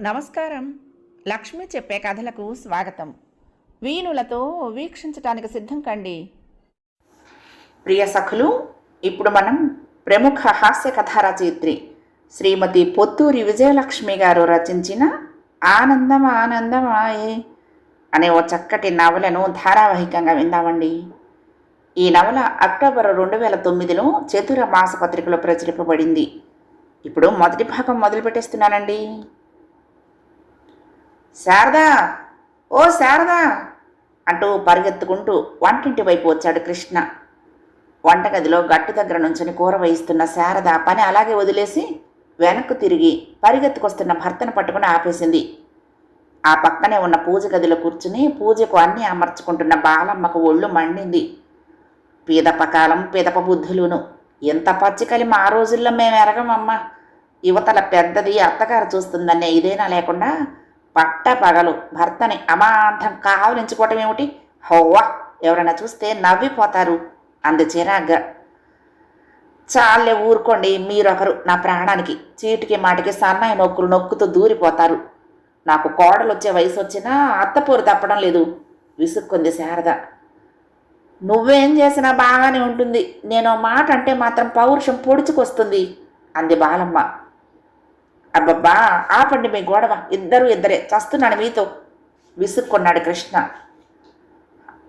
నమస్కారం. లక్ష్మి చెప్పే కథలకు స్వాగతం. వీణులతో వీక్షించటానికి సిద్ధం కండి. ప్రియ సఖులు, ఇప్పుడు మనం ప్రముఖ హాస్య కథా రచయిత్రి శ్రీమతి పొత్తూరి విజయలక్ష్మి గారు రచించిన ఆనందం ఆనందమాయే అనే ఓ చక్కటి నవలను ధారావాహికంగా విందామండి. ఈ నవల అక్టోబర్ 2009లో చతుర మాసపత్రికలో ప్రచురింపబడింది. ఇప్పుడు మొదటి భాగం మొదలు పెట్టేస్తున్నానండి. శారదా, ఓ శారదా అంటూ పరిగెత్తుకుంటూ వంటింటి వైపు వచ్చాడు కృష్ణ. వంటగదిలో గట్టు దగ్గర నుంచుని కూర వేయిస్తున్న శారద పని అలాగే వదిలేసి వెనక్కు తిరిగి పరిగెత్తుకొస్తున్న భర్తను పట్టుకుని ఆపేసింది. ఆ పక్కనే ఉన్న పూజ గదిలో కూర్చుని పూజకు అన్నీ అమర్చుకుంటున్న బాలమ్మకు ఒళ్ళు మండింది. పీదపకాలం పిదప బుద్ధులును. ఎంత పచ్చికలి మా రోజుల్లో మేము ఎరగమమ్మా. యువతల పెద్దది అత్తగారు చూస్తుందనే ఇదేనా లేకుండా పట్ట పగలు భర్తని అమాంతం కావలించుకోవటం ఏమిటి? హోవా, ఎవరైనా చూస్తే నవ్విపోతారు అంది చిరాగ్గా. చాలే ఊరుకోండి, మీరొకరు నా ప్రాణానికి చీటికి మాటికి సన్నాయి నొక్కులు నొక్కుతూ దూరిపోతారు. నాకు కోడలు వచ్చే వయసు వచ్చినా అత్తపోరు తప్పడం లేదు విసుక్కుంది శారద. నువ్వేం చేసినా బాగానే ఉంటుంది, నేను మాట అంటే మాత్రం పౌరుషం పొడుచుకొస్తుంది అంది బాలమ్మ. అబ్బబ్బా, ఆపండి మీ గొడవ, ఇద్దరే చస్తున్నాను మీతో విసుక్కున్నాడు కృష్ణ.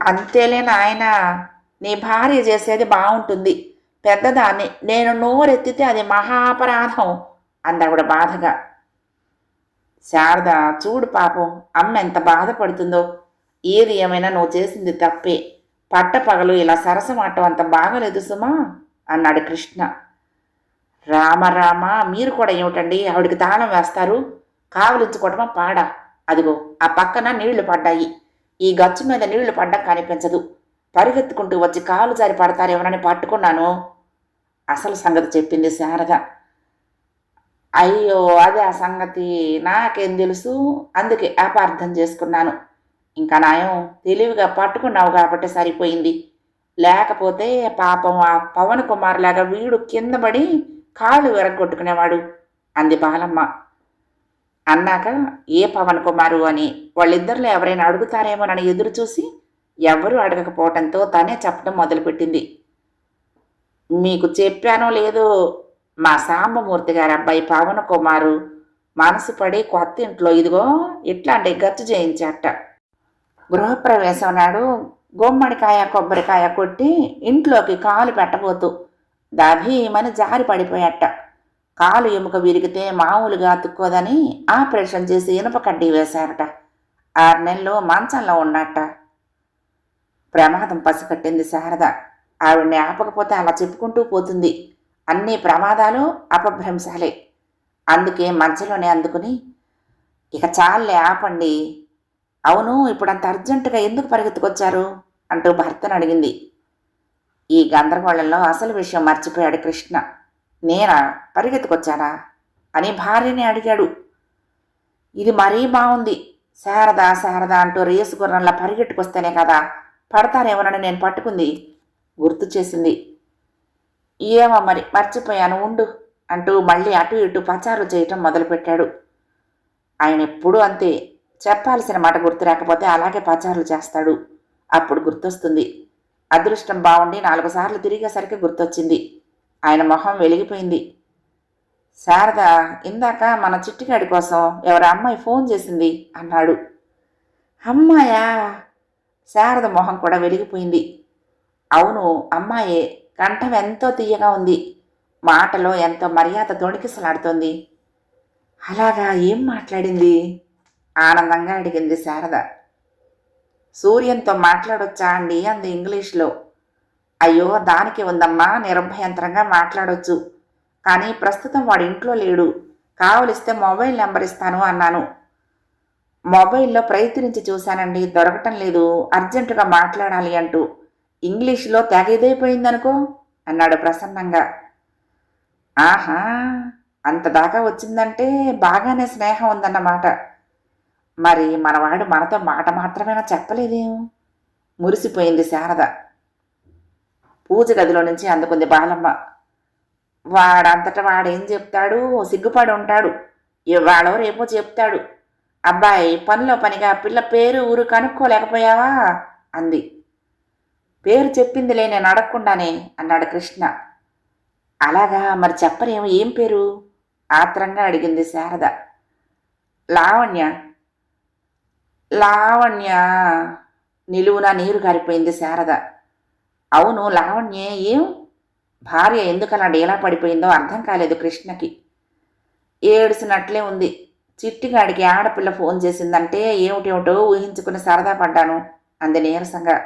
అంతేలే నాయన, నీ భార్య చేసేది బాగుంటుంది, పెద్దదాన్ని నేను నోరెత్తితే అది మహాపరాధం అందావిడ బాధగా. శారద, చూడు పాపం అమ్మ ఎంత బాధపడుతుందో. ఏది ఏమైనా నువ్వు చేసింది తప్పే. పట్టపగలు ఇలా సరసమాటం అంత బాగలేదు సుమా అన్నాడు కృష్ణ. రామ మీరు కూడా ఏమిటండి ఆవిడికి తాళం వేస్తారు? కావలించుకోవటమా పాడా? అదిగో ఆ పక్కన నీళ్లు పడ్డాయి, ఈ గచ్చు మీద నీళ్లు పడ్డం కనిపించదు. పరిగెత్తుకుంటూ వచ్చి కాలు జారి పడతారేమోనని పట్టుకున్నాను అసలు సంగతి చెప్పింది శారద. అయ్యో, అదే ఆ సంగతి, నాకేం తెలుసు, అందుకే అపార్థం చేసుకున్నాను. ఇంకా నాయం తెలివిగా పట్టుకున్నావు కాబట్టి సరిపోయింది. లేకపోతే పాపం ఆ పవన్ కుమార్ లాగా వీడు కింద పడి కాళ్ళు విరగొట్టుకునేవాడు అంది బాలమ్మ. అన్నాక ఏ పవన్ కుమారు అని వాళ్ళిద్దరిలో ఎవరైనా అడుగుతారేమోనని ఎదురు చూసి ఎవరూ అడగకపోవటంతో తనే చెప్పడం మొదలుపెట్టింది. మీకు చెప్పానో లేదో, మా సాంబమూర్తి గారి అబ్బాయి పవన్ కుమారు మనసు పడి కొత్త ఇంట్లో ఇదిగో ఇట్లాంటి గచ్చు చేయించాట. గృహప్రవేశం నాడు గుమ్మడికాయ కొబ్బరికాయ కొట్టి ఇంట్లోకి కాలు పెట్టబోతూ దభీమని జారి పడిపోయాట. కాలు ఎముక విరిగితే మామూలుగా అతుక్కోదని ఆపరేషన్ చేసి ఇనుప కడ్డీ వేశారట. 6 నెలలు మంచంలో ఉన్నట్ట. ప్రమాదం పసికట్టింది శారద. ఆవిడ్ని ఆపకపోతే అలా చెప్పుకుంటూ పోతుంది. అన్ని ప్రమాదాలు అపభ్రంశాలే. అందుకే మధ్యలోనే అందుకుని, ఇక చాలే ఆపండి. అవును, ఇప్పుడు అంత అర్జెంటుగా ఎందుకు పరిగెత్తుకొచ్చారు అంటూ భర్తను అడిగింది. ఈ గందరగోళంలో అసలు విషయం మర్చిపోయాడు కృష్ణ. నేనా పరిగెత్తుకొచ్చానా అని భార్యని అడిగాడు. ఇది మరీ బాగుంది. శారద అంటూ రేసు గుర్రంలా పరిగెట్టుకొస్తేనే కదా పడతారేమోనని నేను పట్టుకుంది గుర్తు చేసింది. ఏమో మరి మర్చిపోయాను ఉండు అంటూ మళ్ళీ అటు ఇటు పచారు చేయటం మొదలుపెట్టాడు. ఆయన ఎప్పుడూ అంతే, చెప్పాల్సిన మాట గుర్తు రాకపోతే అలాగే పచారులు చేస్తాడు. అప్పుడు గుర్తొస్తుంది. అదృష్టం బాగుండి 4 సార్లు తిరిగేసరికి గుర్తొచ్చింది. ఆయన మొహం వెలిగిపోయింది. శారద, ఇందాక మన చిట్టిగాడి కోసం ఎవరి అమ్మాయి ఫోన్ చేసింది అన్నాడు. అమ్మాయా? శారద మొహం కూడా వెలిగిపోయింది. అవును, అమ్మాయే. కంఠం ఎంతో తీయగా ఉంది, మాటలో ఎంతో మర్యాద తొణికిసలాడుతోంది. అలాగా, ఏం మాట్లాడింది ఆనందంగా అడిగింది శారద. సూర్యంతో మాట్లాడొచ్చా అండి అంది ఇంగ్లీష్లో. అయ్యో, దానికి ఉందమ్మా, నిర్భయంతరంగా మాట్లాడొచ్చు. కానీ ప్రస్తుతం వాడు ఇంట్లో లేడు, కావలిస్తే మొబైల్ నెంబర్ ఇస్తాను అన్నాను. మొబైల్లో ప్రయత్నించి చూశానండి, దొరకటం లేదు, అర్జెంటుగా మాట్లాడాలి అంటూ. ఇంగ్లీష్లో తెగ ఇదైపోయిందనుకో అన్నాడు ప్రసన్నంగా. ఆహా, అంతదాకా వచ్చిందంటే బాగానే స్నేహం ఉందన్నమాట. మరి మనవాడు మనతో మాట మాత్రమేనా చెప్పలేదేం మురిసిపోయింది శారద. పూజ గదిలో నుంచి అందుకుంది బాలమ్మ. వాడంతటా వాడేం చెప్తాడు, సిగ్గుపడి ఉంటాడు. ఇవాళో రేపో చెప్తాడు. అబ్బాయి పనిలో పనిగా పిల్ల పేరు ఊరు కనుక్కోలేకపోయావా అంది. పేరు చెప్పిందిలే నేను అడగకుండానే అన్నాడు కృష్ణ. అలాగా, మరి చెప్పరేమో, ఏం పేరు ఆత్రంగా అడిగింది శారద. లావణ్య. లావణ్య నిలువున నీరు గారిపోయింది శారద. అవును, లావణ్యే. ఏం భార్య ఎందుకలా డేలా పడిపోయిందో అర్థం కాలేదు కృష్ణకి. ఏడుసినట్లే ఉంది. చిట్టిగాడికి ఆడపిల్ల ఫోన్ చేసిందంటే ఏమిటేమిటో ఊహించుకుని సరదా పడ్డాను అంది నీరసంగా.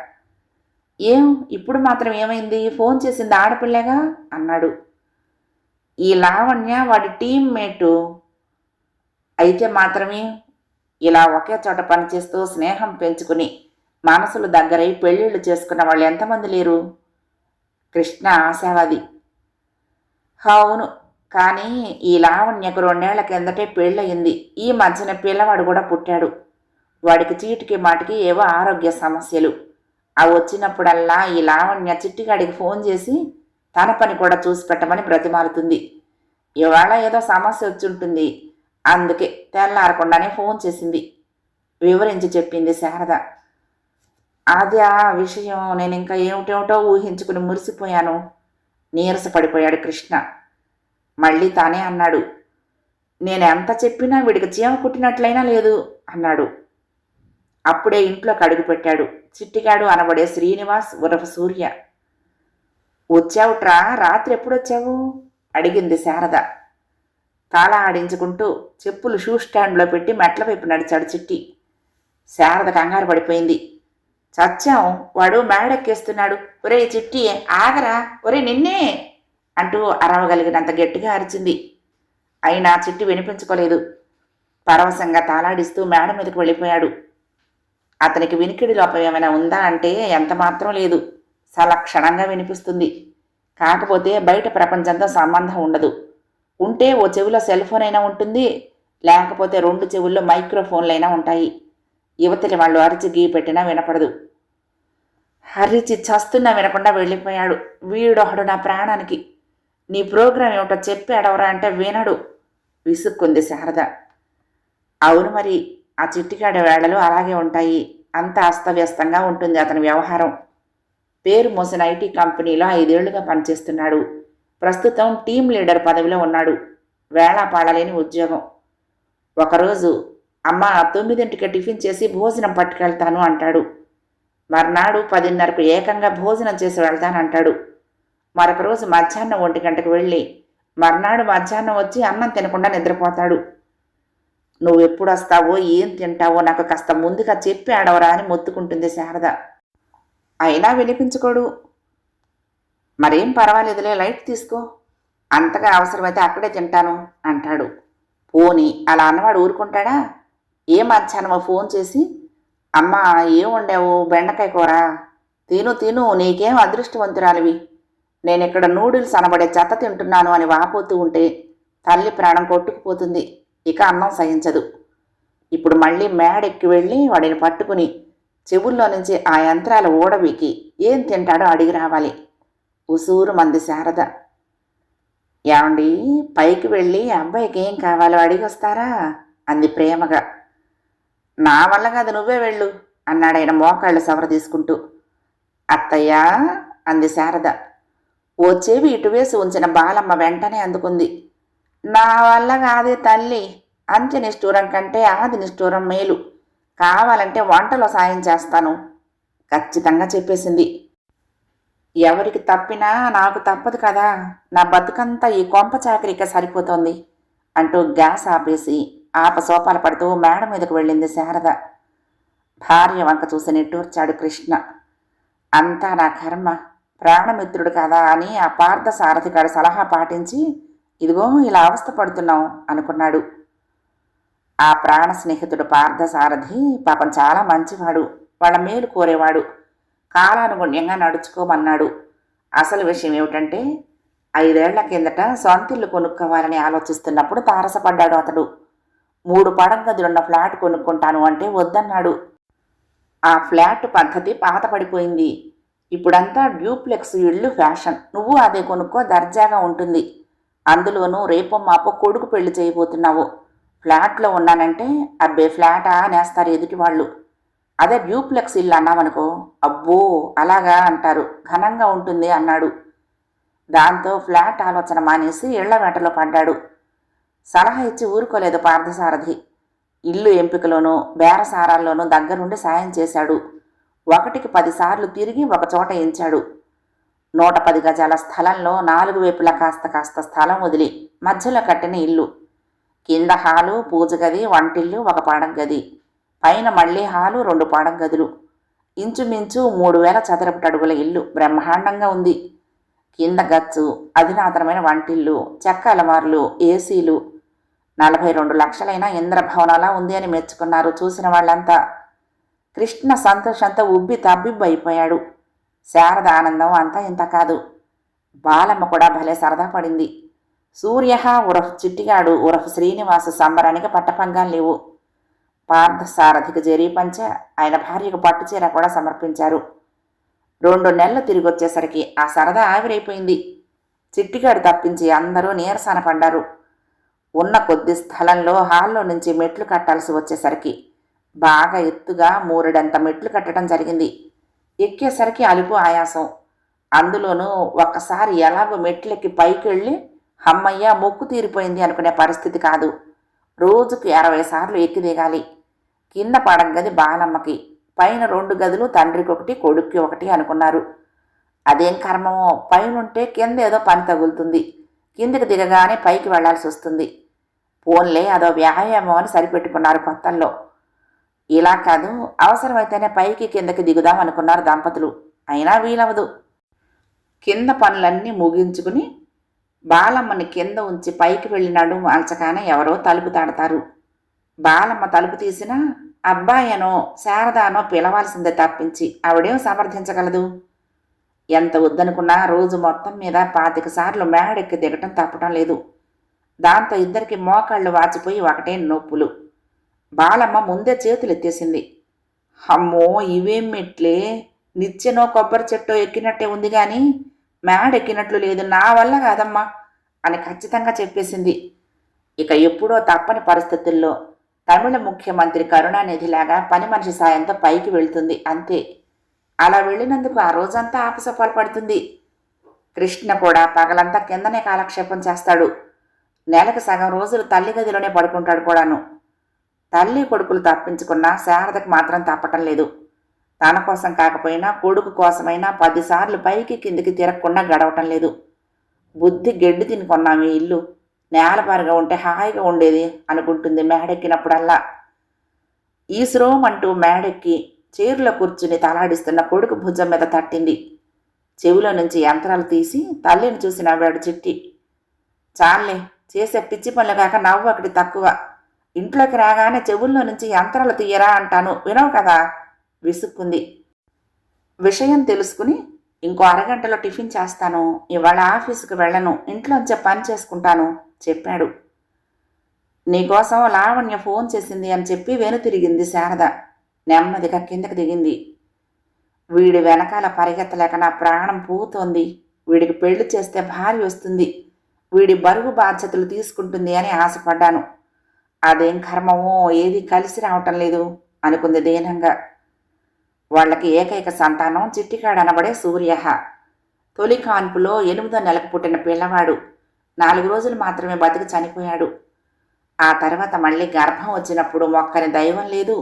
ఏం ఇప్పుడు మాత్రం ఏమైంది? ఫోన్ చేసింది ఆడపిల్లగా అన్నాడు. ఈ లావణ్య వాడి టీమ్మేటు అయితే మాత్రమే. ఇలా ఒకే చోట పనిచేస్తూ స్నేహం పెంచుకుని మనసులు దగ్గరై పెళ్ళిళ్ళు చేసుకున్న వాళ్ళు ఎంతమంది లేరు? కృష్ణ ఆశావాది. అవును, కానీ ఈ లావణ్యకు 2 ఏళ్ల కిందటే పెళ్ళయింది. ఈ మధ్యన పిల్లవాడు కూడా పుట్టాడు. వాడికి చీటికి మాటికి ఏవో ఆరోగ్య సమస్యలు. అవి వచ్చినప్పుడల్లా ఈ లావణ్య చిట్టిగాడికి ఫోన్ చేసి తన పని కూడా చూసి పెట్టమని బ్రతిమాలుతుంది. ఇవాళ ఏదో సమస్య వచ్చుంటుంది, అందుకే తెల్లారకుండానే ఫోన్ చేసింది వివరించి చెప్పింది శారద. అది ఆ విషయం నేను ఇంకా ఏమిటేమిటో ఊహించుకుని మురిసిపోయాను. నీరసపడిపోయాడు కృష్ణ. మళ్ళీ తానే అన్నాడు. నేను ఎంత చెప్పినా వీడికి చీమ కుట్టినట్లయినా లేదు అన్నాడు. అప్పుడే ఇంట్లోకి అడుగుపెట్టాడు చిట్టిగాడు అనబడే శ్రీనివాస్ ఉరఫ్ సూర్య. వచ్చావుట్రా, రాత్రి ఎప్పుడొచ్చావు అడిగింది శారద. తాళ ఆడించుకుంటూ చెప్పులు షూ స్టాండ్లో పెట్టి మెట్ల వైపు నడిచాడు చిట్టి. శారద కంగారు పడిపోయింది. చచ్చాం, వాడు మేడెక్కేస్తున్నాడు. ఒరే చిట్టి ఆగరా, ఒరే నిన్నే అంటూ అరవగలిగినంత గట్టిగా అరిచింది. అయినా చిట్టి వినిపించుకోలేదు. పరవశంగా తాళాడిస్తూ మేడ మీదకు వెళ్ళిపోయాడు. అతనికి వినికిడి లోపం ఏమైనా ఉందా అంటే ఎంత మాత్రం లేదు. సలక్షణంగా వినిపిస్తుంది. కాకపోతే బయట ప్రపంచంతో సంబంధం ఉండదు. ఉంటే ఓ చెవిలో సెల్ ఫోన్ అయినా ఉంటుంది, లేకపోతే 2 చెవుల్లో మైక్రోఫోన్లైనా ఉంటాయి. యువతలి వాళ్ళు అరిచి గీ పెట్టినా వినపడదు. అరిచి చస్తున్నా వినకుండా వెళ్ళిపోయాడు. వీడొకడు నా ప్రాణానికి. నీ ప్రోగ్రాం ఏమిటో చెప్పి అడవరా అంటే వినడు విసుక్కుంది శారద. అవును మరి, ఆ చిట్టికాడి వేళలు అలాగే ఉంటాయి. అంత అస్తవ్యస్తంగా ఉంటుంది అతని వ్యవహారం. పేరు మోసిన ఐటీ కంపెనీలో 5 ఏళ్లుగా పనిచేస్తున్నాడు. ప్రస్తుతం టీం లీడర్ పదవిలో ఉన్నాడు. వేళాపాడలేని ఉద్యోగం. ఒకరోజు అమ్మ 9ంటికి టిఫిన్ చేసి భోజనం పట్టుకెళ్తాను అంటాడు. మర్నాడు 10:30కు ఏకంగా భోజనం చేసి వెళ్తానంటాడు. మరొక రోజు మధ్యాహ్నం 1 గంటకు వెళ్ళి మర్నాడు మధ్యాహ్నం వచ్చి అన్నం తినకుండా నిద్రపోతాడు. నువ్వెప్పుడు వస్తావో ఏం తింటావో నాకు కాస్త ముందుగా చెప్పి ఆడవరా అని మొత్తుకుంటుంది శారద. అయినా వినిపించుకోడు. మరేం పర్వాలేదులే, లైట్ తీసుకో. అంతగా అవసరమైతే అక్కడే తింటాను అంటాడు. పోనీ అలా అన్నవాడు ఊరుకుంటాడా? ఏ మధ్యాహ్నమో ఫోన్ చేసి అమ్మ ఏం వండావు? బెండకాయ కూర. తిను తిను, నీకేం అదృష్టవంతురాలివి. నేనిక్కడ నూడిల్స్ అనబడే చెత్త తింటున్నాను అని వాపోతూ ఉంటే తల్లి ప్రాణం కొట్టుకుపోతుంది. ఇక అన్నం సహించదు. ఇప్పుడు మళ్ళీ మేడెక్కి వెళ్ళి వాడిని పట్టుకుని చెవుల్లో నుంచి ఆ యంత్రాలు ఊడబీకి ఏం తింటాడో అడిగి రావాలి. ఉసూరు మంది శారద. ఏమండి, పైకి వెళ్ళి అబ్బాయికి ఏం కావాలో అడిగి వస్తారా అంది ప్రేమగా. నా వల్ల కాదు, నువ్వే వెళ్ళు అన్నాడాయన మోకాళ్ళు సవర తీసుకుంటూ. అత్తయ్యా అంది శారద. ఓ చెవి ఇటువేసి ఉంచిన బాలమ్మ వెంటనే అందుకుంది. నా వల్ల కాదే తల్లి, అంత్య నిష్ఠూరం కంటే ఆది నిష్ఠూరం మేలు. కావాలంటే వంటలో సాయం చేస్తాను ఖచ్చితంగా చెప్పేసింది. ఎవరికి తప్పినా నాకు తప్పదు కదా, నా బతుకంతా ఈ కొంప చాకరీకే సరిపోతోంది అంటూ గ్యాస్ ఆపేసి ఆపసోపాలు పడుతూ మేడ మీదకు వెళ్ళింది శారద. భార్య వంక చూసి నిట్టూర్చాడు కృష్ణ. అంతా నా కర్మ, ప్రాణమిత్రుడు కదా అని ఆ పార్థ సారథిగాడు సలహా పాటించి ఇదిగో ఇలా అవస్థ పడుతున్నాం అనుకున్నాడు. ఆ ప్రాణ స్నేహితుడు పార్థసారథి పాపం చాలా మంచివాడు. వాళ్ళ మేలు కోరేవాడు. కాలానుగుణ్యంగా నడుచుకోమన్నాడు. అసలు విషయం ఏమిటంటే 5 ఏళ్ల కిందట సొంతిల్లు కొనుక్కోవాలని ఆలోచిస్తున్నప్పుడు తారసపడ్డాడు అతడు. 3 పడగదులున్న ఫ్లాట్ కొనుక్కుంటాను అంటే వద్దన్నాడు. ఆ ఫ్లాట్ పద్ధతి పాతపడిపోయింది. ఇప్పుడంతా డ్యూప్లెక్స్ ఇళ్ళు ఫ్యాషన్. నువ్వు అదే కొనుక్కో, దర్జాగా ఉంటుంది. అందులోనూ రేపో మాపో కొడుకు పెళ్లి చేయబోతున్నావు. ఫ్లాట్లో ఉన్నానంటే అబ్బే ఫ్లాటా అనేస్తారు ఎదుటి వాళ్ళు. అదే డ్యూప్లెక్స్ ఇల్లు అన్నామనుకో అబ్బో అలాగా అంటారు, ఘనంగా ఉంటుంది అన్నాడు. దాంతో ఫ్లాట్ ఆలోచన మానేసి ఇళ్ల వేటలో పడ్డాడు. సలహా ఇచ్చి ఊరుకోలేదు పార్థసారథి. ఇల్లు ఎంపికలోనూ బేరసారాల్లోనూ దగ్గరుండి సాయం చేశాడు. 1కి 10 సార్లు తిరిగి ఒకచోట ఎంచాడు. 110 గజాల స్థలంలో 4 వైపులా కాస్త కాస్త స్థలం వదిలి మధ్యలో కట్టిన ఇల్లు. కింద హాలు, పూజగది, వంటిల్లు, ఒక పడగది, పైన మళ్ళీ హాలు, 2 పడగదులు. ఇంచుమించు 3000 చదరపు అడుగుల ఇల్లు బ్రహ్మాండంగా ఉంది. కింద గచ్చు, అధునాతనమైన వంటిల్లు, చెక్క అలమార్లు, ఏసీలు. 42 లక్షలైన ఇంద్రభవనంలా ఉంది అని మెచ్చుకున్నారు చూసిన వాళ్ళంతా. కృష్ణ సంతోషంతో ఉబ్బి తబ్బిబ్బు అయిపోయాడు. శారద ఆనందం అంతా ఇంత కాదు. బాలమ్మ కూడా భలే సరదా పడింది. సూర్య ఉరఫ్ చిట్టిగాడు ఉరఫ్ శ్రీనివాసు సంబరానికి పట్టపంగా లేవు. పార్థసారథికి జరీ పంచ, ఆయన భార్యకు పట్టుచీర కూడా సమర్పించారు. 2 నెలలు తిరిగి వచ్చేసరికి ఆ సరదా ఆవిరైపోయింది. చిట్టిగాడు తప్పించి అందరూ నీరసన పడ్డారు. ఉన్న కొద్ది స్థలంలో హాల్లో నుంచి మెట్లు కట్టాల్సి వచ్చేసరికి బాగా ఎత్తుగా 3 మెట్లు కట్టడం జరిగింది. ఎక్కేసరికి అలుపు ఆయాసం. అందులోనూ ఒక్కసారి ఎలాగో మెట్లెక్కి పైకి వెళ్ళి హమ్మయ్య మొక్కు తీరిపోయింది అనుకునే పరిస్థితి కాదు. రోజుకు 60 సార్లు ఎక్కి దిగాలి. కింద పడగది బాలమ్మకి, పైన 2 గదులు తండ్రికి 1, కొడుక్కి 1 అనుకున్నారు. అదేం కర్మమో, పైనుంటే కింద ఏదో పని తగులుతుంది, కిందికి దిగగానే పైకి వెళ్లాల్సి వస్తుంది. పోన్లే అదో వ్యాయామం అని సరిపెట్టుకున్నారు కొత్తల్లో. ఇలా కాదు, అవసరమైతేనే పైకి కిందకి దిగుదాం అనుకున్నారు దంపతులు. అయినా వీలవదు. కింద పనులన్నీ ముగించుకుని బాలమ్మని కింద ఉంచి పైకి వెళ్ళినాడు మాల్చగానే ఎవరో తలుపు తాడతారు. బాలమ్మ తలుపు తీసినా అబ్బాయనో శారదానో పిలవాల్సిందే తప్పించి ఆవిడేం సమర్థించగలదు. ఎంత వద్దనుకున్నా రోజు మొత్తం మీద 25 సార్లు మేడెక్కి దిగటం తప్పటం లేదు. దాంతో ఇద్దరికి మోకాళ్ళు వాచిపోయి ఒకటే నొప్పులు. బాలమ్మ ముందే చేతులు ఎత్తేసింది. అమ్మో ఇవేం మెట్లే, నిచ్చెనో కొబ్బరి చెట్టో ఎక్కినట్టే ఉంది కానీ మేడెక్కినట్లు లేదు, నా వల్ల కాదమ్మా అని ఖచ్చితంగా చెప్పేసింది. ఇక ఎప్పుడో తప్పని పరిస్థితుల్లో తమిళ ముఖ్యమంత్రి కరుణానిధిలాగా పని మనిషి సాయంతో పైకి వెళ్తుంది అంతే. అలా వెళ్ళినందుకు ఆ రోజంతా ఆపసపాలు పడుతుంది. కృష్ణ కూడా పగలంతా కిందనే కాలక్షేపం చేస్తాడు. నెలకు సగం రోజులు తల్లి గదిలోనే పడుకుంటాడు కూడాను. తల్లి కొడుకులు తప్పించుకున్నా శారదకు మాత్రం తప్పటం లేదు. తన కోసం కాకపోయినా కొడుకు కోసమైనా 10 సార్లు పైకి కిందికి తిరగకుండా గడవటం లేదు. బుద్ధి గెడ్డి తిని కొన్నాము ఈ ఇల్లు, నేలపారుగా ఉంటే హాయిగా ఉండేది అనుకుంటుంది మేడెక్కినప్పుడల్లా. ఈశ్రోమంటూ మేడెక్కి చైర్లో కూర్చుని తలాడిస్తున్న కొడుకు భుజం మీద తట్టింది. చెవిలో నుంచి యంత్రాలు తీసి తల్లిని చూసి నవ్వాడు చిట్టి. చాలే, చేసే పిచ్చి పనులు కాక నవ్వు ఒకటి తక్కువ. ఇంట్లోకి రాగానే చెవుల్లో నుంచి యంత్రాలు తీయరా అంటాను, వినవు కదా విసుక్కుంది. విషయం తెలుసుకుని ఇంకో అరగంటలో టిఫిన్ చేస్తాను, ఇవాళ ఆఫీసుకు వెళ్ళను, ఇంట్లోంచే పని చేసుకుంటాను చెప్పాడు. నీకోసం లావణ్య ఫోన్ చేసింది అని చెప్పి వెనుతిరిగింది శారద. నెమ్మదిగా కిందకి దిగింది. వీడి వెనకాల పరిగెత్తలేక నా ప్రాణం పోతోంది. వీడికి పెళ్లి చేస్తే భార్య వస్తుంది, వీడి బరువు బాధ్యతలు తీసుకుంటుంది అని ఆశపడ్డాను. అదేం కర్మమో, ఏది కలిసి రావటం లేదు అనుకుంది దీనంగా. వాళ్ళకి ఏకైక సంతానం చిట్టికాడనబడే సూర్య. తొలి కాన్పులో 8వ నెలకు పుట్టిన పిల్లవాడు. 4 రోజులు మాత్రమే బతికి చనిపోయాడు. ఆ తర్వాత మళ్ళీ గర్భం వచ్చినప్పుడు మొక్కని దైవం లేదు,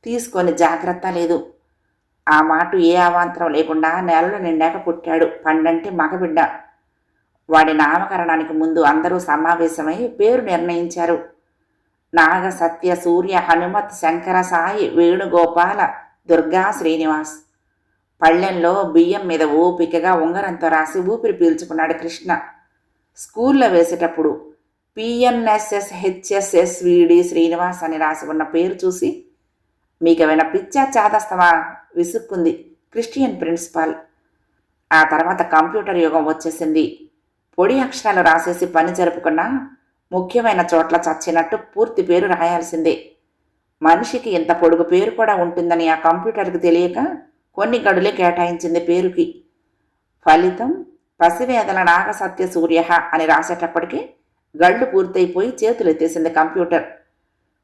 తీసుకొని జాగ్రత్త లేదు. ఆ మాట ఏ అవాంతరం లేకుండా నెలలు నిండాక పుట్టాడు పండంటి మగబిడ్డ. వాడి నామకరణానికి ముందు అందరూ సమావేశమై పేరు నిర్ణయించారు. నాగ, సత్య, సూర్య, హనుమత్, శంకర, సాయి, వేణుగోపాల, దుర్గా, శ్రీనివాస్. పళ్ళెంలో బియ్యం మీద ఓపికగా ఉంగరంతో రాసి ఊపిరి పీల్చుకున్నాడు కృష్ణ. స్కూల్లో వేసేటప్పుడు PNSSHSSVD శ్రీనివాస్ అని రాసి ఉన్న పేరు చూసి మీకేమైనా పిచ్చా చాదస్తమా విసుక్కుంది క్రిస్టియన్ ప్రిన్సిపాల్. ఆ తర్వాత కంప్యూటర్ యుగం వచ్చేసింది. పొడి అక్షరాలు రాసేసి పని జరుపుకున్నా ముఖ్యమైన చోట్ల చచ్చినట్టు పూర్తి పేరు రాయాల్సిందే. మనిషికి ఇంత పొడుగు పేరు కూడా ఉంటుందని ఆ కంప్యూటర్కి తెలియక కొన్ని గడులే కేటాయించింది పేరుకి. ఫలితం పసివేదల నాగసత్య సూర్య అని రాసేటప్పటికీ గళ్ళు పూర్తయిపోయి చేతులు ఎత్తేసింది కంప్యూటర్.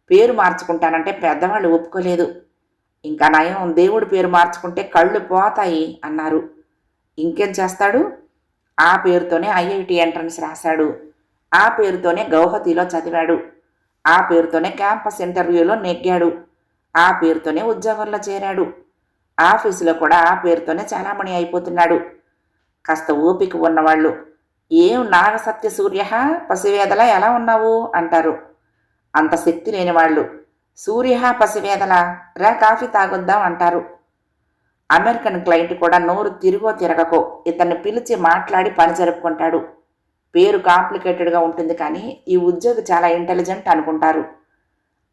పేరు మార్చుకుంటానంటే పెద్దవాళ్ళు ఒప్పుకోలేదు. ఇంకా నయం దేవుడి పేరు మార్చుకుంటే కళ్ళు పోతాయి అన్నారు. ఇంకేం చేస్తాడు? ఆ పేరుతోనే ఐఐటి ఎంట్రన్స్ రాశాడు. ఆ పేరుతోనే గౌహతిలో చదివాడు. ఆ పేరుతోనే క్యాంపస్ ఇంటర్వ్యూలో నెగ్గాడు. ఆ పేరుతోనే ఉద్యోగంలో చేరాడు. ఆఫీసులో కూడా ఆ పేరుతోనే చలామణి అయిపోతున్నాడు. కాస్త ఓపిక ఉన్నవాళ్ళు, ఏం నాగసత్య సూర్య పసివేదల ఎలా ఉన్నావు అంటారు. అంత శక్తి లేని వాళ్ళు, సూర్య పసివేదల రా కాఫీ తాగొద్దాం అంటారు. అమెరికన్ క్లయింట్ కూడా నోరు తిరుగో తిరగకో ఇతన్ని పిలిచి మాట్లాడి పని జరుపుకుంటాడు. పేరు కాంప్లికేటెడ్గా ఉంటుంది కానీ ఈ ఉద్యోగి చాలా ఇంటెలిజెంట్ అనుకుంటారు.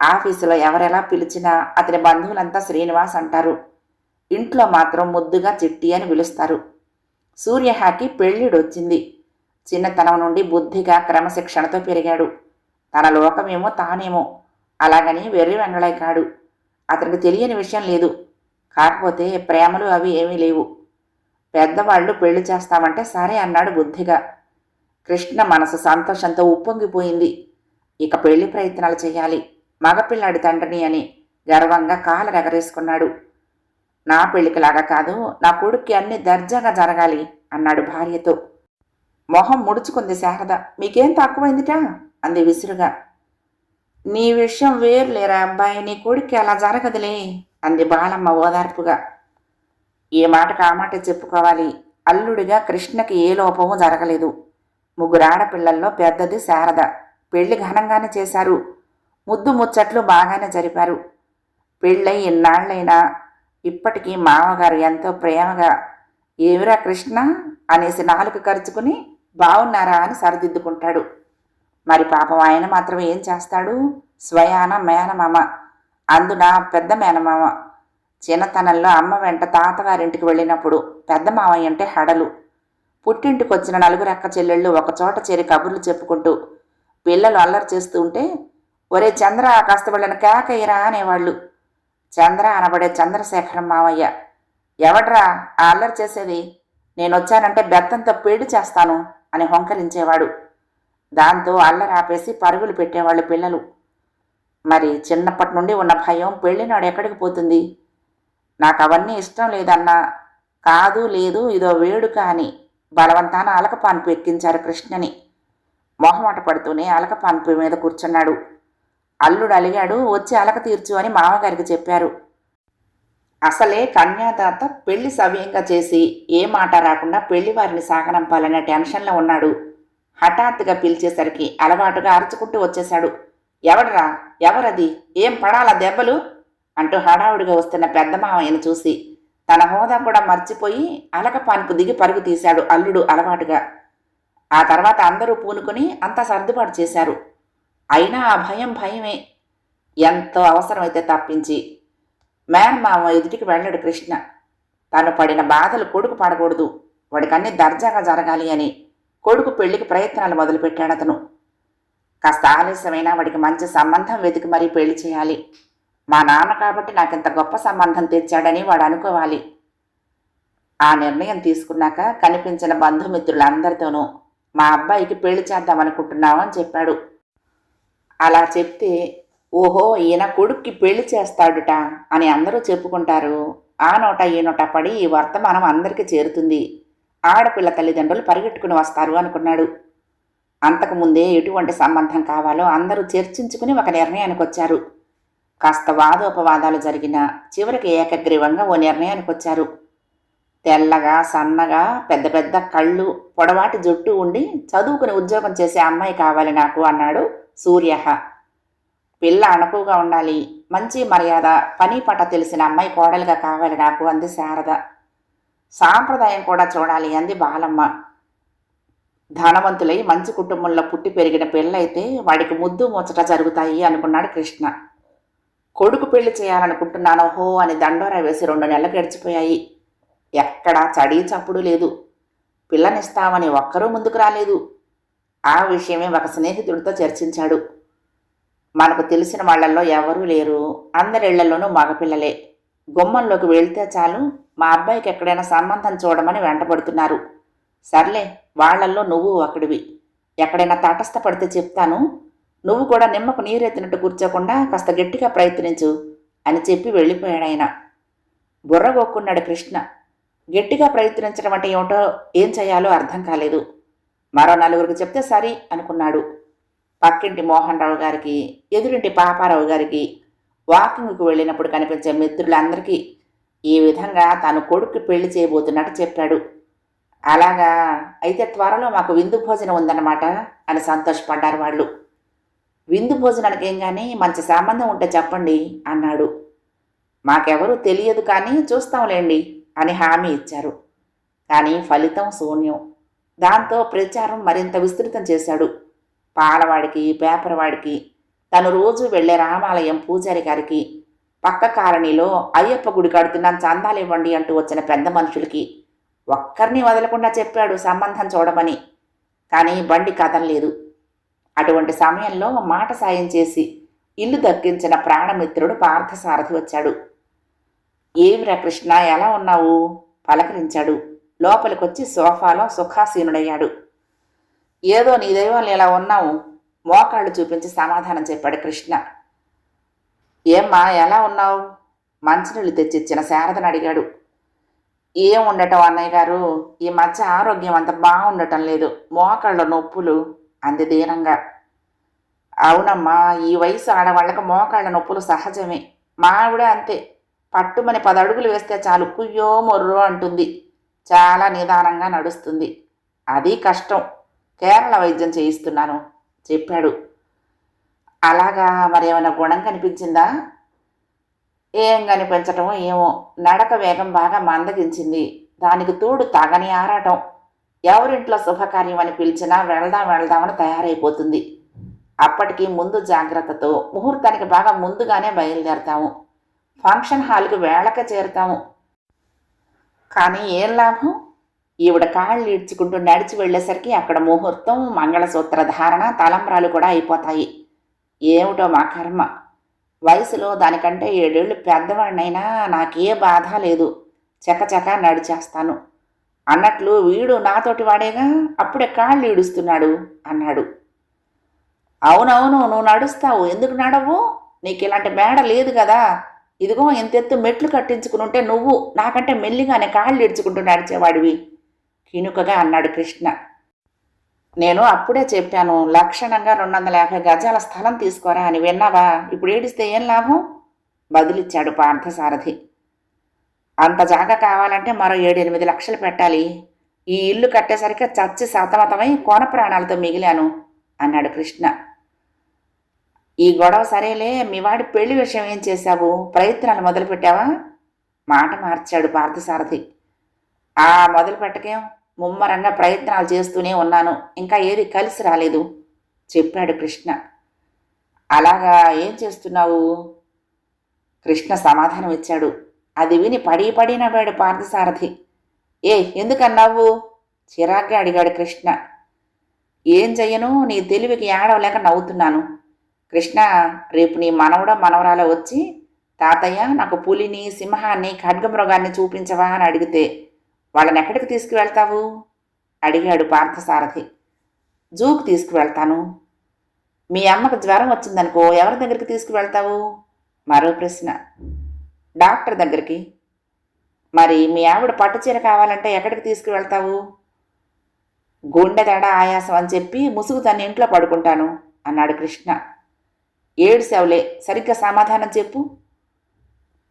ఆఫీసులో ఎవరెలా పిలిచినా అతని బంధువులంతా శ్రీనివాస్ అంటారు. ఇంట్లో మాత్రం ముద్దుగా చిట్టి అని పిలుస్తారు. సూర్యహాకి పెళ్ళిడొచ్చింది. చిన్నతనం నుండి బుద్ధిగా క్రమశిక్షణతో పెరిగాడు. తన లోకమేమో తానేమో, అలాగని వెర్రి వెంగళై కాడు. అతనికి తెలియని విషయం లేదు. కాకపోతే ప్రేమలు అవి ఏమీ లేవు. పెద్దవాళ్ళు పెళ్లి చేస్తామంటే సరే అన్నాడు బుద్ధిగా. కృష్ణ మనసు సంతోషంతో ఉప్పొంగిపోయింది. ఇక పెళ్లి ప్రయత్నాలు చేయాలి, మగపిల్లాడి తండ్రిని అని గర్వంగా కాలరెగరేసుకున్నాడు. నా పెళ్లికిలాగా కాదు, నా కొడుక్కి అన్ని దర్జాగా జరగాలి అన్నాడు భార్యతో. మొహం ముడుచుకుంది శారద. మీకేం తక్కువైందిటా అంది విసురుగా. నీ విషయం వేరులేరా అబ్బాయి, నీ కొడుక్కి అలా జరగదులే అంది బాలమ్మ ఓదార్పుగా. ఏ మాటకు ఆ మాట చెప్పుకోవాలి. అల్లుడిగా కృష్ణకి ఏ లోపమూ జరగలేదు. 3 ఆడపిల్లల్లో పెద్దది శారద. పెళ్లి ఘనంగానే చేశారు. ముద్దు ముచ్చట్లు బాగానే జరిపారు. పెళ్ళై ఇన్నాళ్లైనా ఇప్పటికీ మామగారు ఎంతో ప్రేమగా ఏమిరా కృష్ణ అనేసి నాలుక కరుచుకుని బావున్నారా అని సరిదిద్దుకుంటాడు. మరి పాపం ఆయన మాత్రం ఏం చేస్తాడు? స్వయాన మేనమామ, అందున పెద్ద మేనమామ. చిన్నతనంలో అమ్మ వెంట తాతగారింటికి వెళ్ళినప్పుడు పెద్ద మామయ్య అంటే హడలు. పుట్టింటికి వచ్చిన 4 అక్క చెల్లెళ్ళు ఒకచోట చేరి కబుర్లు చెప్పుకుంటూ పిల్లలు అల్లరి చేస్తూ ఉంటే, ఒరే చంద్ర కాస్త వెళ్ళని కేకయ్యరా అనేవాళ్ళు. చంద్ర అనబడే చంద్రశేఖరం మావయ్య, ఎవడ్రా ఆ అల్లరి చేసేది, నేనొచ్చానంటే బెత్తంతో పెళ్లి చేస్తాను అని హొంకరించేవాడు. దాంతో అల్లరి ఆపేసి పరుగులు పెట్టేవాళ్ళు పిల్లలు. మరి చిన్నప్పటి నుండి ఉన్న భయం పెళ్ళినాడు ఎక్కడికి పోతుంది? నాకు అవన్నీ ఇష్టం లేదన్నా, కాదు లేదు ఇదో వేడుక అని బలవంతాన అలకపాన్పు ఎక్కించారు కృష్ణని. మొహమాట పడుతూనే అలకపాన్పు మీద కూర్చున్నాడు. అల్లుడు అలిగాడు, వచ్చి అలక తీర్చు అని మామగారికి చెప్పారు. అసలే కన్యాదాత పెళ్లి సవ్యంగా చేసి ఏ మాట రాకుండా పెళ్లివారిని సాగనంపాలనే టెన్షన్లో ఉన్నాడు. హఠాత్తుగా పిలిచేసరికి అలవాటుగా అరుచుకుంటూ వచ్చేశాడు. ఎవడ్రా, ఎవరది, ఏం పడాలా దెబ్బలు అంటూ హడావుడిగా వస్తున్న పెద్ద మామయ్యను చూసి తన హోదా కూడా మర్చిపోయి అలక పాన్పు దిగి పరుగు తీశాడు అల్లుడు అలవాటుగా. ఆ తర్వాత అందరూ పూనుకొని అంతా సర్దుబాటు చేశారు. అయినా ఆ భయం భయమే. ఎంతో అవసరమైతే తప్పించి మేనమామ ఎదుటికి వెళ్ళాడు కృష్ణ. తను పడిన బాధలు కొడుకు పడకూడదు, వాడికన్నీ దర్జాగా జరగాలి అని కొడుకు పెళ్లికి ప్రయత్నాలు మొదలుపెట్టాడు అతను. కాస్త ఆలస్యమైనా వాడికి మంచి సంబంధం వెతికి మరీ పెళ్లి చేయాలి. మా నాన్న కాబట్టి నాకింత గొప్ప సంబంధం తెచ్చాడని వాడు అనుకోవాలి. ఆ నిర్ణయం తీసుకున్నాక కనిపించిన బంధుమిత్రులందరితోనూ మా అబ్బాయికి పెళ్లి చేద్దామనుకుంటున్నామని చెప్పాడు. అలా చెప్తే, ఓహో ఈయన కొడుక్కి పెళ్లి చేస్తాడుట అని అందరూ చెప్పుకుంటారు. ఆ నోట ఈ నోట పడి ఈ వర్తమానం అందరికీ చేరుతుంది. ఆడపిల్ల తల్లిదండ్రులు పరిగెట్టుకుని వస్తారు అనుకున్నాడు. అంతకుముందే ఎటువంటి సంబంధం కావాలో అందరూ చర్చించుకుని ఒక నిర్ణయానికి వచ్చారు. కాస్త వాదోపవాదాలు జరిగినా చివరికి ఏకగ్రీవంగా ఓ నిర్ణయానికి వచ్చారు. తెల్లగా సన్నగా పెద్ద పెద్ద కళ్ళు పొడవాటి జుట్టు ఉండి చదువుకుని ఉద్యోగం చేసే అమ్మాయి కావాలి నాకు అన్నాడు సూర్య. పిల్ల అణకువగా ఉండాలి, మంచి మర్యాద పని పట తెలిసిన అమ్మాయి కోడలుగా కావాలి నాకు అంది శారద. సాంప్రదాయం కూడా చూడాలి అంది బాలమ్మ. ధనవంతులై మంచి కుటుంబంలో పుట్టి పెరిగిన పిల్లయితే వాడికి ముద్దు ముచ్చట జరుగుతాయి అనుకున్నాడు కృష్ణ. కొడుకు పెళ్లి చేయాలనుకుంటున్నాను హో అని దండోరా వేసి 2 నెలలు గడిచిపోయాయి. ఎక్కడా చడీ చప్పుడు లేదు. పిల్లనిస్తామని ఒక్కరూ ముందుకు రాలేదు. ఆ విషయమే ఒక స్నేహితుడితో చర్చించాడు. మనకు తెలిసిన వాళ్లల్లో ఎవరూ లేరు, అందరిళ్లలోనూ మగపిల్లలే. గుమ్మంలోకి వెళ్తే చాలు మా అబ్బాయికి ఎక్కడైనా సంబంధం చూడమని వెంటబడుతున్నారు. సర్లే, వాళ్లల్లో నువ్వు ఒకడివి. ఎక్కడైనా తటస్థపడితే చెప్తాను, నువ్వు కూడా నిమ్మకు నీరెత్తినట్టు కూర్చోకుండా కాస్త గట్టిగా ప్రయత్నించు అని చెప్పి వెళ్ళిపోయాడాయన. బుర్రగొక్కున్నాడు కృష్ణ. గట్టిగా ప్రయత్నించడం అంటే ఏమిటో, ఏం చేయాలో అర్థం కాలేదు. మరో నలుగురికి చెప్తే సరి అనుకున్నాడు. పక్కింటి మోహన్ రావు గారికి, ఎదురింటి పాపారావు గారికి, వాకింగ్కు వెళ్ళినప్పుడు కనిపించే మిత్రులందరికీ ఈ విధంగా తను కొడుక్కి పెళ్లి చేయబోతున్నట్టు చెప్పాడు. అలాగా, అయితే త్వరలో మాకు విందు భోజనం ఉందన్నమాట అని సంతోషపడ్డారు వాళ్ళు. విందు భోజనానికి ఏం కానీ మంచి సంబంధం ఉంటే చెప్పండి అన్నాడు. మాకెవరూ తెలియదు కానీ చూస్తాంలేండి అని హామీ ఇచ్చారు. కానీ ఫలితం శూన్యం. దాంతో ప్రచారం మరింత విస్తృతం చేశాడు. పాలవాడికి, పేపర్ వాడికి, తను రోజు వెళ్లే రామాలయం పూజారి గారికి, పక్క కాలనీలో అయ్యప్ప గుడి కడుతున్నాను చందాలు ఇవ్వండి అంటూ వచ్చిన పెద్ద మనుషులకి ఒక్కరిని వదలకుండా చెప్పాడు సంబంధం చూడమని. కానీ బండి కదలలేదు. అటువంటి సమయంలో మాట సాయం చేసి ఇల్లు దక్కించిన ప్రాణమిత్రుడు పార్థసారథి వచ్చాడు. ఏమిరా కృష్ణ, ఎలా ఉన్నావు పలకరించాడు. లోపలికొచ్చి సోఫాలో సుఖాసీనుడయ్యాడు. ఏదో నీ దైవాలు ఎలా ఉన్నావు మోకాళ్ళు చూపించి సమాధానం చెప్పాడు కృష్ణ. ఏమ్మా ఎలా ఉన్నావు మంచినీళ్ళు తెచ్చిచ్చిన శారదను అడిగాడు. ఏం ఉండటం అన్నయ్య గారు, ఈ మధ్య ఆరోగ్యం అంత బాగుండటం లేదు, మోకాళ్ళ నొప్పులు అంది దీనంగా. అవునమ్మా, ఈ వయసు ఆడవాళ్ళకి మోకాళ్ళ నొప్పులు సహజమే. మా ఆవిడ అంతే, పట్టుమని 10 అడుగులు వేస్తే చాలు కుయ్యో మొర్రో అంటుంది. చాలా నిదానంగా నడుస్తుంది. అది కష్టం. కేరళ వైద్యం చేయిస్తున్నాను చెప్పాడు. అలాగా, మరేమైనా గుణం కనిపించిందా? ఏం కనిపించటమో ఏమో, నడక వేగం బాగా మందగించింది. దానికి తోడు తగని ఆరాటం. ఎవరింట్లో శుభకార్యం అని పిలిచినా వెళ్దామని తయారైపోతుంది. అప్పటికి ముందు జాగ్రత్తతో ముహూర్తానికి బాగా ముందుగానే బయలుదేరతాము. ఫంక్షన్ హాల్కి వేళకే చేరుతాము. కానీ ఏం లాభం? ఈవిడ కాళ్ళు ఈడ్చుకుంటూ నడిచి వెళ్ళేసరికి అక్కడ ముహూర్తం, మంగళసూత్ర ధారణ, తలంబ్రాలు కూడా అయిపోతాయి. ఏమిటో మా కర్మ. వయసులో దానికంటే 7 ఏళ్ళు పెద్దవాడినైనా నాకే బాధ లేదు. చకచక నడిచేస్తాను. అన్నట్లు వీడు నాతోటి వాడేగా, అప్పుడే కాళ్ళు ఈడుస్తున్నాడు అన్నాడు. అవునవును, నువ్వు నడుస్తావు, ఎందుకు నడవు? నీకు ఇలాంటి మేడ లేదు కదా. ఇదిగో ఇంతెత్తు మెట్లు కట్టించుకునుంటే నువ్వు నాకంటే మెల్లిగానే కాళ్ళు ఈడ్చుకుంటూ నడిచేవాడివి కినుకగా అన్నాడు కృష్ణ. నేను అప్పుడే చెప్పాను, లక్షణంగా 250 గజాల స్థలం తీసుకోరా అని, విన్నావా? ఇప్పుడు ఏడిస్తే ఏం లాభం బదులిచ్చాడు పార్థసారథి. అంత జాగా కావాలంటే మరో 7-8 లక్షలు పెట్టాలి. ఈ ఇల్లు కట్టేసరికి చచ్చి సతమతమై కోన ప్రాణాలతో మిగిలాను అన్నాడు కృష్ణ. ఈ గొడవ సరేలే, మీ వాడి పెళ్లి విషయం ఏం చేశావు? ప్రయత్నాలు మొదలుపెట్టావా? మాట మార్చాడు పార్థసారథి. మొదలు పెట్టకేం, ముమ్మరంగా ప్రయత్నాలు చేస్తూనే ఉన్నాను, ఇంకా ఏది కలిసి రాలేదు చెప్పాడు కృష్ణ. అలాగా, ఏం చేస్తున్నావు? కృష్ణ సమాధానం ఇచ్చాడు. అది విని పడి నవ్వాడు పార్థసారథి. ఎందుకన్నావు చిరాగ్గా అడిగాడు కృష్ణ. ఏం చెయ్యను, నీ తెలివికి ఏడవలేక నవ్వుతున్నాను. కృష్ణ, రేపు నీ మనవడో మనవరాలో వచ్చి, తాతయ్య నాకు పులిని, సింహాన్ని, ఖడ్గమృగాన్ని చూపించవా అని అడిగితే వాళ్ళని ఎక్కడికి తీసుకువెళ్తావు అడిగాడు పార్థసారథి. జూకు తీసుకువెళ్తాను. మీ అమ్మకు జ్వరం వచ్చిందనుకో, ఎవరి దగ్గరికి తీసుకువెళ్తావు? మరో ప్రశ్న. డాక్టర్ దగ్గరికి. మరి మీ ఆవిడ పట్టుచీర కావాలంటే ఎక్కడికి తీసుకువెళ్తావు? గుండె దడ, ఆయాసం అని చెప్పి ముసుగు తన ఇంట్లో పడుకుంటాను అన్నాడు కృష్ణ. ఏడ్చావులే, సరిగ్గా సమాధానం చెప్పు.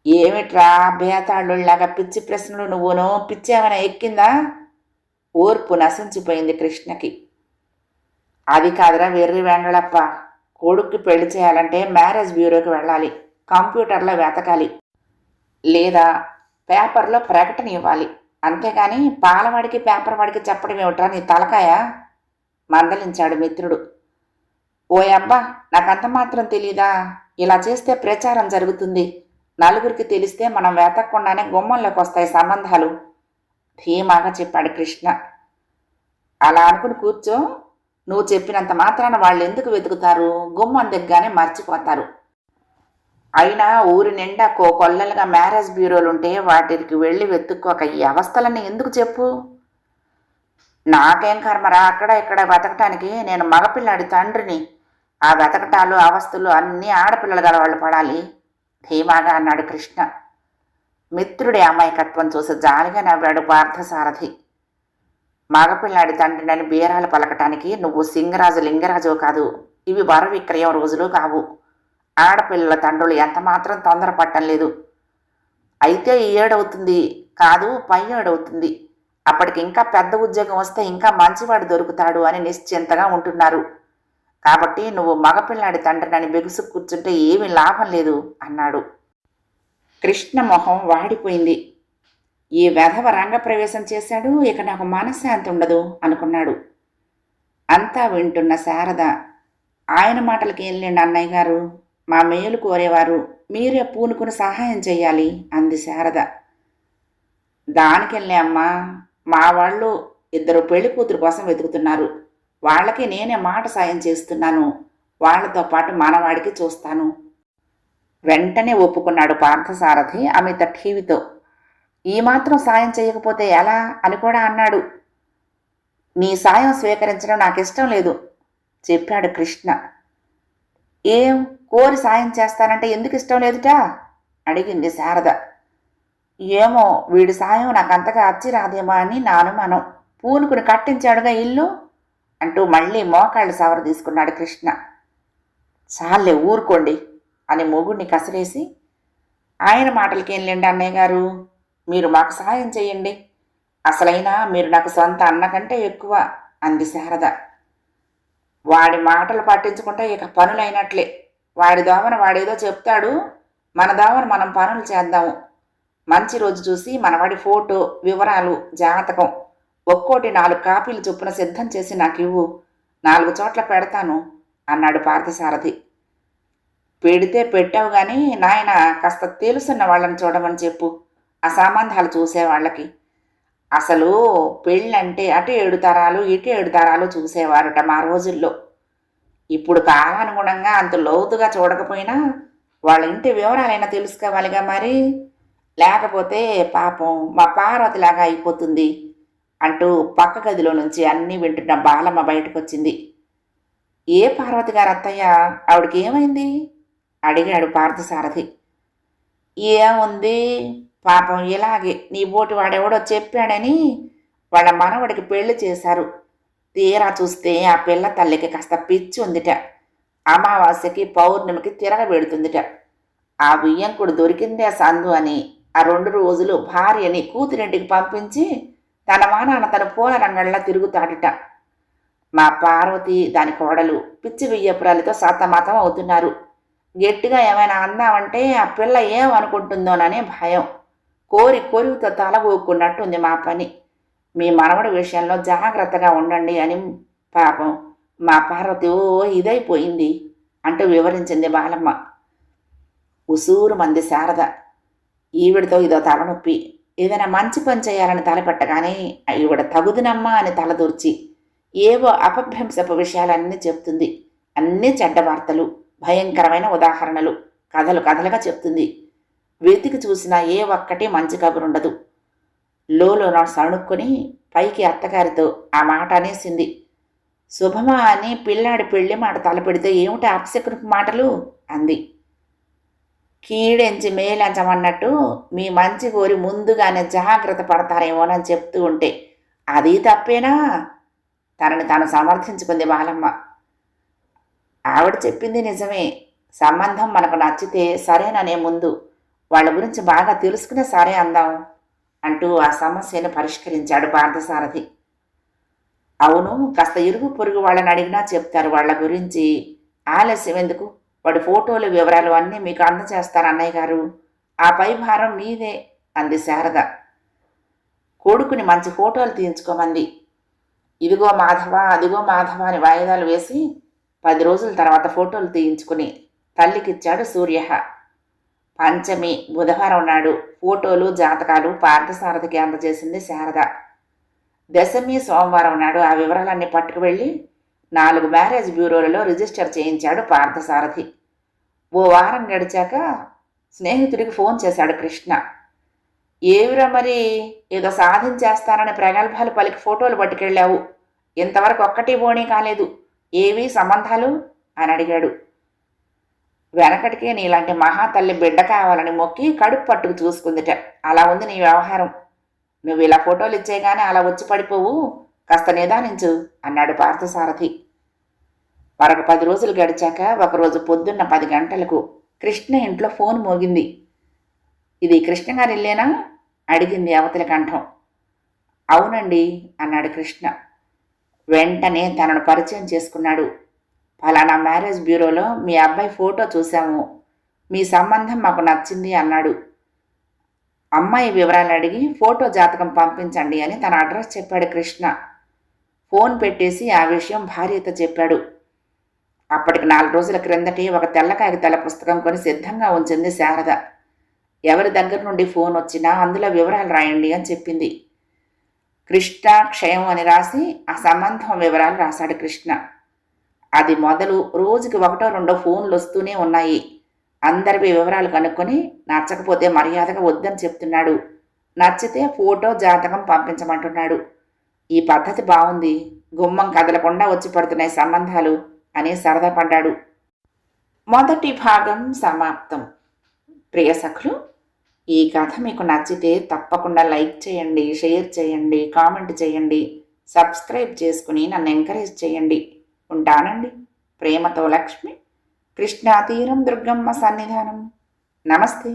ఏమిట్రా బేతాళుళ్లాగా పిచ్చి ప్రశ్నలు, నువ్వునో పిచ్చేమైనా ఎక్కిందా? ఓర్పు నశించిపోయింది కృష్ణకి. అది కాదురా వెర్రి వెంగళప్ప, కొడుక్కి పెళ్లి చేయాలంటే మ్యారేజ్ బ్యూరోకి వెళ్ళాలి, కంప్యూటర్లో వెతకాలి, లేదా పేపర్లో ప్రకటన ఇవ్వాలి. అంతేగాని పాలవాడికి పేపర్ వాడికి చెప్పడం ఏమిట్రా నీ తలకాయ మందలించాడు మిత్రుడు. ఓ అబ్బా, నాకంత మాత్రం తెలీదా? ఇలా చేస్తే ప్రచారం జరుగుతుంది, నలుగురికి తెలిస్తే మనం వెతకకుండానే గుమ్మంలోకి వస్తాయి సంబంధాలు ధీమాగా చెప్పాడు కృష్ణ. అలా అనుకుని కూర్చో. నువ్వు చెప్పినంత మాత్రాన వాళ్ళు ఎందుకు వెతుకుతారు? గుమ్మం దగ్గరనే మర్చిపోతారు. అయినా ఊరి నిండా కొల్లలుగా మ్యారేజ్ బ్యూరోలుంటే వాటికి వెళ్ళి వెతుక్కోక ఈ అవస్థలన్నీ ఎందుకు చెప్పు? నాకేం కర్మరా, అక్కడ ఇక్కడ వెతకటానికి. నేను మగపిల్లాడి తండ్రిని. ఆ వెతకటాలు అవస్థలు అన్నీ ఆడపిల్లలు గల వాళ్ళు పడాలి, ధీమాగా అన్నాడు కృష్ణ. మిత్రుడి అమాయకత్వం చూసి జాలిగా నవ్వాడు పార్థసారథి. మగపిల్లాడి తండ్రినని బీరాలు పలకటానికి నువ్వు సింగరాజు లింగరాజు కాదు. ఇవి వర విక్రయం రోజులు కావు. ఆడపిల్లల తండ్రులు ఎంతమాత్రం తొందరపడటం లేదు. అయితే ఈ ఏడవుతుంది కాదు, పై ఏడవుతుంది. అప్పటికి ఇంకా పెద్ద ఉద్యోగం వస్తే ఇంకా మంచివాడు దొరుకుతాడు అని నిశ్చింతగా ఉంటున్నారు. కాబట్టి నువ్వు మగపిల్లాడి తండ్రినని బెగుసు కూర్చుంటే ఏమీ లాభం లేదు అన్నాడు. కృష్ణ మొహం వాడిపోయింది. ఈ వెధవ రంగప్రవేశం చేశాడు, ఇక నాకు మనశ్శాంతి ఉండదు అనుకున్నాడు. అంతా వింటున్న శారద, ఆయన మాటలకి వెళ్ళండి అన్నయ్య గారు, మా మేలు కోరేవారు, మీరే పూనుకుని సహాయం చెయ్యాలి అంది శారద. దానికెళ్ళే అమ్మా, మా వాళ్ళు 2 పెళ్లి కూతురు కోసం వెతుకుతున్నారు. వాళ్ళకి నేనే మాట సాయం చేస్తున్నాను. వాళ్లతో పాటు మనవాడికి చూస్తాను. వెంటనే ఒప్పుకున్నాడు పార్థసారథి అమిత ఠీవితో. ఈ మాత్రం సాయం చేయకపోతే ఎలా అని కూడా అన్నాడు. నీ సాయం స్వీకరించడం నాకిష్టం లేదు చెప్పాడు కృష్ణ. ఏం కోరి సాయం చేస్తానంటే ఎందుకు ఇష్టం లేదుటా అడిగింది శారద. ఏమో వీడి సాయం నాకంతగా అచ్చి రాదేమో అని నా అనుమానం. పూనుకుని కట్టించాడుగా ఇల్లు అంటూ మళ్ళీ మోకాళ్ళు సవర తీసుకున్నాడు కృష్ణ. చాలే ఊరుకోండి అని మొగుడిని కసిరేసి, ఆయన మాటలకేం లేండి అన్నయ్య గారు, మీరు మాకు సహాయం చేయండి. అసలైనా మీరు నాకు సొంత అన్న కంటే ఎక్కువ అంది శారద. వాడి మాటలు పట్టించుకుంటే ఇక పనులైనట్లే. వాడి దోవన వాడేదో చెప్తాడు, మన దోవన మనం పనులు చేద్దాము. మంచి రోజు చూసి మనవాడి ఫోటో, వివరాలు, జాతకం ఒక్కోటి 4 కాపీలు చొప్పున సిద్ధం చేసి నాకు ఇవ్వు, 4 చోట్ల పెడతాను అన్నాడు పార్థసారథి. పెడితే పెట్టావు గాని నాయన, కాస్త తెలుసున్న వాళ్ళని చూడమని చెప్పు, ఆ సంబంధాలు చూసేవాళ్ళకి. అసలు పెళ్ళంటే అటు 7 తరాలు ఇటు 7 తరాలు చూసేవారుట మా రోజుల్లో. ఇప్పుడు కాలానుగుణంగా అంత లోతుగా చూడకపోయినా వాళ్ళ ఇంటి వివరాలైనా తెలుసుకోవాలిగా మరి, లేకపోతే పాపం మా పార్వతిలాగా అయిపోతుంది అంటూ పక్క గదిలో నుంచి అన్నీ వింటున్న బాలమ్మ బయటకొచ్చింది. ఏ పార్వతి గారు అత్తయ్య, ఆవిడకి ఏమైంది అడిగాడు పార్థసారథి. ఏముంది పాపం, ఇలాగే నీ బోటి వాడెవడో చెప్పాడని వాళ్ళ మనవడికి పెళ్లి చేశారు. తీరా చూస్తే ఆ పిల్ల తల్లికి కాస్త పిచ్చి ఉందిట. అమావాస్యకి పౌర్ణమికి తిరగబెడుతుందిట. ఆ బియ్యంకుడు దొరికిందే సందు అని ఆ 2 రోజులు భార్యని కూతురింటికి పంపించి తన మానాన తన పూల రంగంలా తిరుగుతాడట. మా పార్వతి దాని కోడలు పిచ్చి బియ్యపురాలతో సతమతం అవుతున్నారు. గట్టిగా ఏమైనా అందామంటే ఆ పిల్ల ఏమనుకుంటుందోననే భయం. కోరితో తల ఊక్కున్నట్టుంది మా పని. మీ మనవడి విషయంలో జాగ్రత్తగా ఉండండి అని పాపం మా పార్వతి ఓ ఇదైపోయింది అంటూ వివరించింది బాలమ్మ. ఉసూరు మంది శారద. ఈవిడతో ఇదో తలనొప్పి. ఏదైనా మంచి పని చేయాలని తలపెట్టగానే ఈవిడ తగుదునమ్మా అని తలదూర్చి ఏవో అపభ్రంశపు విషయాలన్నీ చెప్తుంది. అన్నీ చెడ్డ వార్తలు, భయంకరమైన ఉదాహరణలు, కథలుగా చెప్తుంది. వెతికి చూసినా ఏ ఒక్కటి మంచి కబురుండదు. లోలోన సణుక్కొని పైకి అత్తగారితో ఆ మాట అనేసింది. శుభమా అని పిల్లాడి పెళ్లి మాట తలపెడితే ఏమిటి అపశకునపు మాటలు అంది. కీడెంచి మేలంచమన్నట్టు మీ మంచి కోరి ముందుగానే జాగ్రత్త పడతారేమోనని చెప్తూ ఉంటే అది తప్పేనా? తనని తాను సమర్థించుకుంది బాలమ్మ. ఆవిడ చెప్పింది నిజమే. సంబంధం మనకు నచ్చితే సరేననే ముందు వాళ్ళ గురించి బాగా తెలుసుకునే సరే అందాం అంటూ ఆ సమస్యను పరిష్కరించాడు పార్థసారథి. అవును, కాస్త ఇరుగు పొరుగు వాళ్ళని అడిగినా చెప్తారు వాళ్ళ గురించి. ఆలస్యం ఎందుకు? వాడి ఫోటోలు వివరాలు అన్నీ మీకు అందచేస్తారు అన్నయ్య గారు. ఆ పై భారం మీదే అంది శారద. కొడుకుని మంచి ఫోటోలు తీయించుకోమంది. ఇదిగో మాధవ అదిగో మాధవ అని వాయిదాలు వేసి 10 రోజుల తర్వాత ఫోటోలు తీయించుకుని తల్లికిచ్చాడు సూర్య. పంచమి బుధవారం నాడు ఫోటోలు జాతకాలు పార్థసారథికి అందజేసింది శారద. దశమి సోమవారం నాడు ఆ వివరాలన్నీ పట్టుకువెళ్ళి 4 మ్యారేజ్ బ్యూరోలలో రిజిస్టర్ చేయించాడు పార్థసారథి. ఓ వారం గడిచాక స్నేహితుడికి ఫోన్ చేశాడు కృష్ణ. ఏవిరా మరి, ఏదో సాధించేస్తానని ప్రగల్భాలు పలికి ఫోటోలు పట్టుకెళ్ళావు. ఇంతవరకు ఒక్కటి బోణీ కాలేదు. ఏవి సంబంధాలు అని అడిగాడు. వెనకటికే నీలాంటి మహాతల్లి బిడ్డ కావాలని మొక్కి కడుపు పట్టుకు చూసుకుందిట. అలా ఉంది నీ వ్యవహారం. నువ్వు ఇలా ఫోటోలు ఇచ్చేగానే అలా వచ్చి పడిపోవు, కాస్త నిదానించు అన్నాడు పార్థసారథి. మరొక 10 రోజులు గడిచాక ఒకరోజు పొద్దున్న 10 గంటలకు కృష్ణ ఇంట్లో ఫోన్ మోగింది. ఇది కృష్ణగారి ఇల్లేనా అడిగింది అవతలి కంఠం. అవునండి అన్నాడు కృష్ణ. వెంటనే తనను పరిచయం చేసుకున్నాడు. ఫలానా మ్యారేజ్ బ్యూరోలో మీ అబ్బాయి ఫోటో చూశాము, మీ సంబంధం మాకు నచ్చింది అన్నాడు. అమ్మాయి వివరాలు అడిగి ఫోటో జాతకం పంపించండి అని తన అడ్రస్ చెప్పాడు కృష్ణ. ఫోన్ పెట్టేసి ఆ విషయం భార్యతో చెప్పాడు. అప్పటికి 4 రోజుల క్రిందటే ఒక తెల్ల కాగితాల పుస్తకం కొని సిద్ధంగా ఉంచింది శారద. ఎవరి దగ్గర నుండి ఫోన్ వచ్చినా అందులో వివరాలు రాయండి అని చెప్పింది. కృష్ణ క్షయం అని రాసి ఆ సంబంధం వివరాలు రాశాడు కృష్ణ. అది మొదలు రోజుకి 1-2 ఫోన్లు వస్తూనే ఉన్నాయి. అందరివి వివరాలు కనుక్కొని నచ్చకపోతే మర్యాదగా వద్దని చెప్తున్నాడు. నచ్చితే ఫోటో జాతకం పంపించమంటున్నాడు. ఈ పద్ధతి బాగుంది, గుమ్మం కదలకుండా వచ్చి పడుతున్నాయి సంబంధాలు అని సరదా పడ్డాడు. మొదటి భాగం సమాప్తం. ప్రియ సఖులు, ఈ కథ మీకు నచ్చితే తప్పకుండా లైక్ చేయండి, షేర్ చేయండి, కామెంట్ చేయండి, సబ్స్క్రైబ్ చేసుకుని నన్ను ఎంకరేజ్ చేయండి. ఉంటానండి. ప్రేమతో లక్ష్మి. కృష్ణా తీరం దుర్గమ్మ సన్నిధానం. నమస్తే.